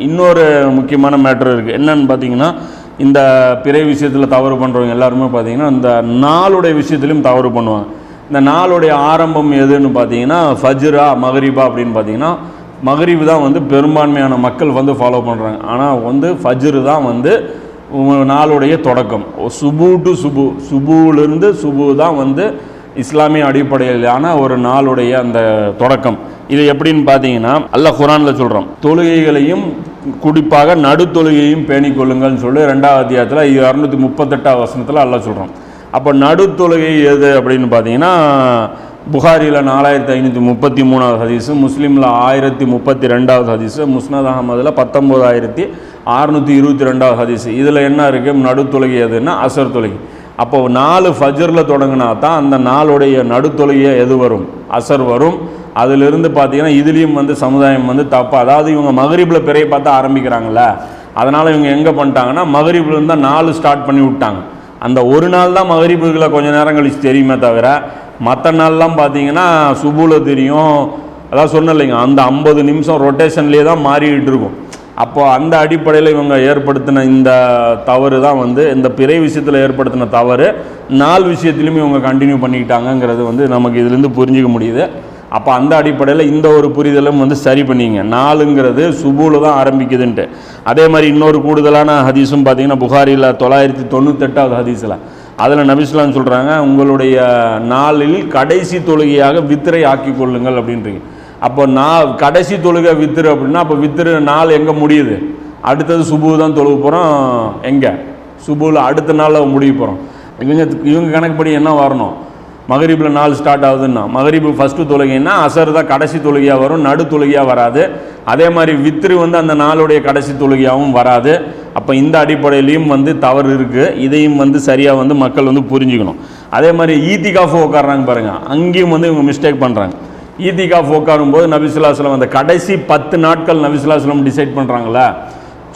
இன்னொரு முக்கியமான மேட்டர் இருக்குது. என்னன்னு பார்த்தீங்கன்னா, இந்த பிறை விஷயத்தில் தவறு பண்ணுறவங்க எல்லாருமே பார்த்தீங்கன்னா இந்த நாளுடைய விஷயத்துலையும் தவறு பண்ணுவாங்க. இந்த நாளுடைய ஆரம்பம் எதுன்னு பார்த்தீங்கன்னா ஃபஜ்ரா மகரிபா அப்படின்னு பார்த்தீங்கன்னா, மகரிபு தான் வந்து பெரும்பான்மையான மக்கள் வந்து ஃபாலோ பண்ணுறாங்க. ஆனால் வந்து ஃபஜ்ரு தான் வந்து நாளுடைய தொடக்கம். சுபு டு சுபு, சுபுலேருந்து சுபு தான் வந்து இஸ்லாமிய அடிப்படையிலான ஒரு நாளுடைய அந்த தொடக்கம். இது எப்படின்னு பார்த்தீங்கன்னா, அல்லாஹ் குர்ஆனில் சொல்கிறோம், தொழுகைகளையும் குறிப்பாக நடு தொழுகையும் பேணிக் கொள்ளுங்கள்னு சொல்லி 2வது அத்தியாயத்தில் 238வது வசனத்தில் அல்லாஹ் சொல்கிறோம். அப்போ நடு தொழுகை எது அப்படின்னு பார்த்தீங்கன்னா, புகாரியில் 4533வது ஹதீஸு, முஸ்லீமில் 1032வது ஹதீஸு, முஸ்னத் அஹமதில் 19622வது ஹதீஸு. இதில் என்ன இருக்குது? நடு தொழுகை எதுன்னா அசர் தொழுகை. அப்போ 4 ஃபஜ்ரில் தொடங்கினா தான் அந்த நாளுடைய நடுத்தொழுகையை எது வரும்? அசர் வரும். அதிலிருந்து பார்த்தீங்கன்னா இதுலேயும் வந்து சமுதாயம் வந்து தப்பாக, அதாவது இவங்க மகரிபில் பிறையை பார்த்து ஆரம்பிக்கிறாங்கள, அதனால் இவங்க எங்கே பண்ணிட்டாங்கன்னா மகரிபிலேருந்து தான் 4 ஸ்டார்ட் பண்ணி விட்டாங்க. அந்த ஒரு நாள் தான் மகரிபுகளை கொஞ்சம் நேரம் கழிச்சு தெரியுமே தவிர, மற்ற நாள்லாம் பார்த்தீங்கன்னா சுபுவில் தெரியும். அதான் சொன்ன இல்லைங்க, அந்த 50 நிமிஷம் ரொட்டேஷன்லேயே தான் மாறிக்கிட்டு இருக்கும். அப்போது அந்த அடிப்படையில் இவங்க ஏற்படுத்தின இந்த தவறு தான் வந்து இந்த பிறை விஷயத்தில் ஏற்படுத்தின தவறு நாள் விஷயத்துலையும் இவங்க கண்டினியூ பண்ணிக்கிட்டாங்கங்கிறது வந்து நமக்கு இதுலேருந்து புரிஞ்சிக்க முடியுது. அப்போ அந்த அடிப்படையில் இந்த ஒரு புரிதலும் வந்து சரி பண்ணிங்க. நாளுங்கிறது சுபூவில் தான் ஆரம்பிக்குதுன்ட்டு. அதே மாதிரி இன்னொரு கூடுதலான ஹதீஸும் பார்த்தீங்கன்னா புகாரியில் 998வது ஹதீஸில் அதில் நபிஸ்லாம் சொல்கிறாங்க, உங்களுடைய நாளில் கடைசி தொழுகையாக வித்திரை ஆக்கி கொள்ளுங்கள் அப்படின்றீங்க. அப்போ கடைசி தொழுகை வித்திரு அப்படின்னா, அப்போ வித்திரு நாள் எங்கே முடியுது? அடுத்தது சுபு தான் தொழுக போகிறோம். எங்கே? சுபுவில் அடுத்த நாளில் முடிய போகிறோம். இவங்க கணக்குப்படி என்ன வரணும்? மகரிபில் 4 ஸ்டார்ட் ஆகுதுன்னா மகரிபு ஃபஸ்ட்டு தொழுகைன்னா அசர் தான் கடைசி தொழுகையாக வரும், நடு தொழுகையாக வராது. அதே மாதிரி வித்திரு வந்து அந்த நாளுடைய கடைசி தொழுகையாகவும் வராது. அப்போ இந்த அடிப்படையிலையும் வந்து தவறு இருக்குது. இதையும் வந்து சரியாக வந்து மக்கள் வந்து புரிஞ்சுக்கணும். அதே மாதிரி ஈத்திகாஃபு உட்காடுறாங்க பாருங்கள், அங்கேயும் வந்து இவங்க மிஸ்டேக் பண்ணுறாங்க. ஈத்திகாஃப் உட்காரும் போது நபிசுல்லாஸ்லம் அந்த கடைசி 10 நாட்கள் நபிசுல்லாஸ்லம் டிசைட் பண்ணுறாங்களே,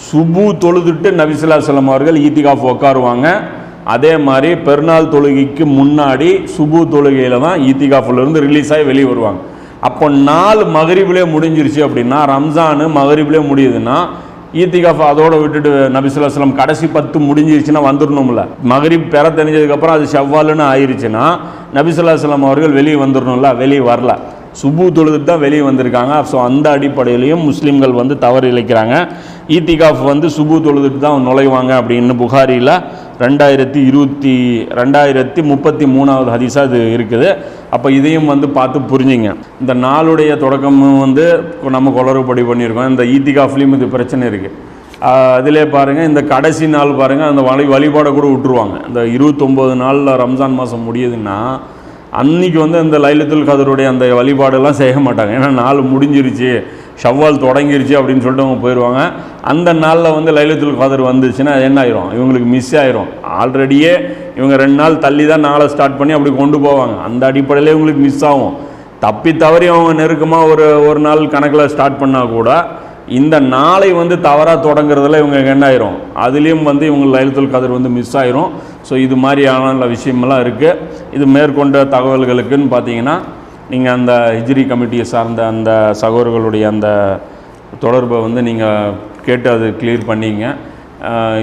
சுபு தொழுதுட்டு நபிசுல்லாஸ்லம் அவர்கள் ஈத்திகாஃப் உட்காருவாங்க. அதே மாதிரி பெருநாள் தொழுகைக்கு முன்னாடி சுபு தொழுகையில் தான் ஈத்திகாஃபிலிருந்து ரிலீஸ் ஆகி வெளியே வருவாங்க. அப்போ நாள் மகரிபிலே முடிஞ்சிருச்சு அப்படின்னா, ரம்ஜானு மகரிபிலே முடியுதுன்னா ஈத்திகாஃப் அதோடு விட்டுட்டு நபிசுல்லாஸ்லம் கடைசி 10 முடிஞ்சிருச்சுன்னா வந்துடணும்ல. மகரிப் பெற தெரிஞ்சதுக்கப்புறம் அது ஷவ்வாலுன்னு ஆயிடுச்சுன்னா நபிசுல்லாஸ்லம் அவர்கள் வெளியே வந்துடணும்ல, வெளியே வரல, சுபு தொழுதுட்டு தான் வெளியே வந்திருக்காங்க. ஸோ அந்த அடிப்படையிலையும் முஸ்லீம்கள் வந்து தவறு இழைக்கிறாங்க. ஈத்திகாஃப் வந்து சுபு தொழுதுட்டு தான் நுழைவாங்க அப்படின்னு புகாரியில் 2033வது ஹதீஸாக இது இருக்குது. அப்போ இதையும் வந்து பார்த்து புரிஞ்சுங்க. இந்த நாளுடைய தொடக்கமும் வந்து நம்ம குளறுபடி பண்ணியிருக்கோம். இந்த ஈத்திகாஃப்லேயும் இது பிரச்சனை இருக்குது. அதிலே பாருங்கள், இந்த கடைசி நாள் பாருங்கள், அந்த வழிபாடை கூட விட்டுருவாங்க. இந்த 29 நாளில் ரம்ஜான் மாதம் முடியுதுன்னா அன்றைக்கி வந்து அந்த லைலத்துல் கதருடைய அந்த வழிபாடெல்லாம் செய்ய மாட்டாங்க. ஏன்னா நாள் முடிஞ்சிருச்சு, ஷவ்வால் தொடங்கிருச்சு அப்படின்னு சொல்லிட்டு அவங்க போயிடுவாங்க. அந்த நாளில் வந்து லைலத்துல் கதர் வந்துச்சுன்னா என்ன ஆயிரும்? இவங்களுக்கு மிஸ் ஆயிரும். ஆல்ரெடியே இவங்க 2 நாள் தள்ளி தான் நாளை ஸ்டார்ட் பண்ணி அப்படி கொண்டு போவாங்க. அந்த அடிப்படையிலே இவங்களுக்கு மிஸ் ஆகும். தப்பி தவறி அவங்க நெருக்கமாக ஒரு நாள் கணக்கில் ஸ்டார்ட் பண்ணால் கூட இந்த நாளை வந்து தவறாக தொடங்குறதுல இவங்க என்ன ஆயிரும்? அதுலேயும் வந்து இவங்க லைலத்துல் கதர் வந்து மிஸ் ஆயிரும். ஸோ இது மாதிரியான விஷயமெல்லாம் இருக்குது. இது மேற்கொண்ட தகவல்களுக்குன்னு பார்த்தீங்கன்னா, நீங்கள் அந்த ஹிஜ்ரி கமிட்டியை சார்ந்த அந்த சகோதரர்களுடைய அந்த தொடர்பை வந்து நீங்கள் கேட்டு அது கிளியர் பண்ணிங்க.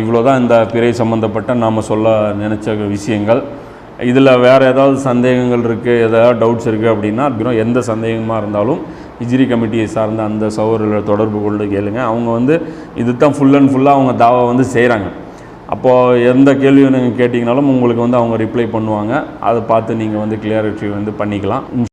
இவ்வளோ தான் இந்த பிறை சம்மந்தப்பட்ட நாம் சொல்ல நினச்ச விஷயங்கள். இதில் வேறு ஏதாவது சந்தேகங்கள் இருக்குது, ஏதாவது டவுட்ஸ் இருக்குது அப்படின்னா, எந்த சந்தேகமாக இருந்தாலும் ஹிஜ்ரி கமிட்டியை சார்ந்த அந்த சகோதரர்களை தொடர்பு கொண்டு கேளுங்க. அவங்க வந்து இது தான் ஃபுல் அண்ட் ஃபுல்லாக அவங்க தாவா வந்து செய்கிறாங்க. அப்போது எந்த கேள்வியும் நீங்கள் கேட்டிங்கனாலும் உங்களுக்கு வந்து அவங்க ரிப்ளை பண்ணுவாங்க. அதை பார்த்து நீங்கள் வந்து கிளியரிட்டி வந்து பண்ணிக்கலாம்.